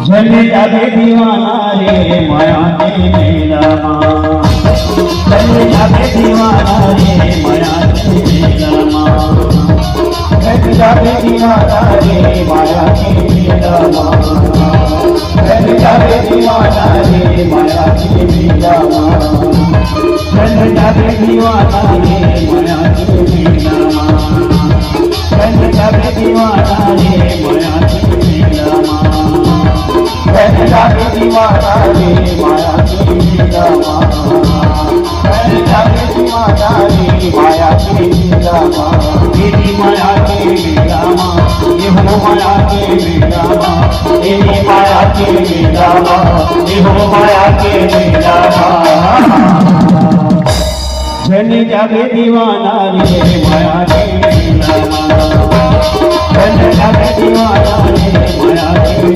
जले जागे दीवाना रे माया के मेला माँ, जले जागे दीवाना रे माया के मेला माँ, जले जागे दीवाना रे माया के मेला माँ, जले जागे दीवाना रे माया के मेला माँ, जले जागे दीवाना रे माया के मेला माँ, जले जागे दीवाना रे माया के मेला माँ, जले जागे दीवाना रे माया के मेला माँ, जले जागे दीवाना रे माया के मेला माँ, तेरी माया के मेला माँ, ये हो माया के मेला माँ, तेरी माया के मेला माँ, ये हो माया के मेला माँ। जले जागे दीवाना रे माया के मेला माँ, जले जागे दीवाना रे माया के